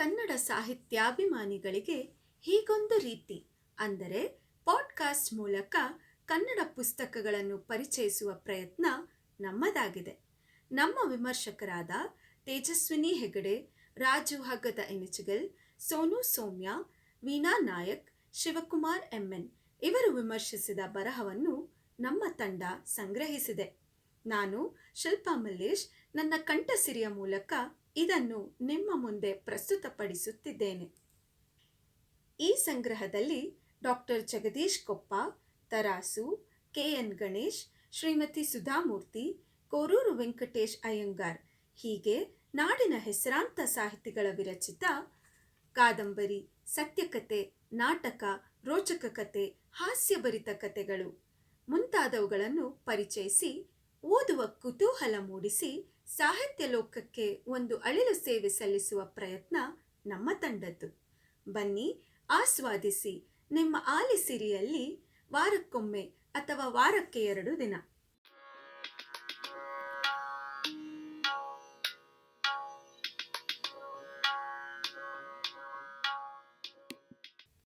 ಕನ್ನಡ ಸಾಹಿತ್ಯಾಭಿಮಾನಿಗಳಿಗೆ ಹೀಗೊಂದು ರೀತಿ ಅಂದರೆ ಪಾಡ್ಕಾಸ್ಟ್ ಮೂಲಕ ಕನ್ನಡ ಪುಸ್ತಕಗಳನ್ನು ಪರಿಚಯಿಸುವ ಪ್ರಯತ್ನ ನಮ್ಮದಾಗಿದೆ. ನಮ್ಮ ವಿಮರ್ಶಕರಾದ ತೇಜಸ್ವಿನಿ ಹೆಗಡೆ, ರಾಜು ಹಗ್ಗದ ಎನಿಚಗಲ್, ಸೋನು ಸೌಮ್ಯ, ವೀಣಾ ನಾಯಕ್, ಶಿವಕುಮಾರ್ ಎಂಎನ್ ಇವರು ವಿಮರ್ಶಿಸಿದ ಬರಹವನ್ನು ನಮ್ಮ ತಂಡ ಸಂಗ್ರಹಿಸಿದೆ. ನಾನು ಶಿಲ್ಪಾ ಮಲ್ಲೇಶ್ ನನ್ನ ಕಂಠಸಿರಿಯ ಮೂಲಕ ಇದನ್ನು ನಿಮ್ಮ ಮುಂದೆ ಪ್ರಸ್ತುತಪಡಿಸುತ್ತಿದ್ದೇನೆ. ಈ ಸಂಗ್ರಹದಲ್ಲಿ ಡಾಕ್ಟರ್ ಜಗದೀಶ್ ಕೊಪ್ಪ, ತರಾಸು, ಕೆಎನ್ ಗಣೇಶ್, ಶ್ರೀಮತಿ ಸುಧಾಮೂರ್ತಿ, ಕೋರೂರು ವೆಂಕಟೇಶ್ ಅಯ್ಯಂಗಾರ್ ಹೀಗೆ ನಾಡಿನ ಹೆಸರಾಂತ ಸಾಹಿತಿಗಳ ವಿರಚಿತ ಕಾದಂಬರಿ, ಸತ್ಯಕತೆ, ನಾಟಕ, ರೋಚಕ ಕತೆ, ಹಾಸ್ಯಭರಿತ ಕತೆಗಳು ಮುಂತಾದವುಗಳನ್ನು ಪರಿಚಯಿಸಿ ಓದುವ ಕುತೂಹಲ ಮೂಡಿಸಿ ಸಾಹಿತ್ಯ ಲೋಕಕ್ಕೆ ಒಂದು ಅಳಿಲು ಸೇವೆ ಸಲ್ಲಿಸುವ ಪ್ರಯತ್ನ ನಮ್ಮ ತಂಡದ್ದು. ಬನ್ನಿ, ಆಸ್ವಾದಿಸಿ. ನಿಮ್ಮ ಆಲಿಸಿರಿಯಲ್ಲಿ ವಾರಕ್ಕೊಮ್ಮೆ ಅಥವಾ ವಾರಕ್ಕೆ 2 ದಿನ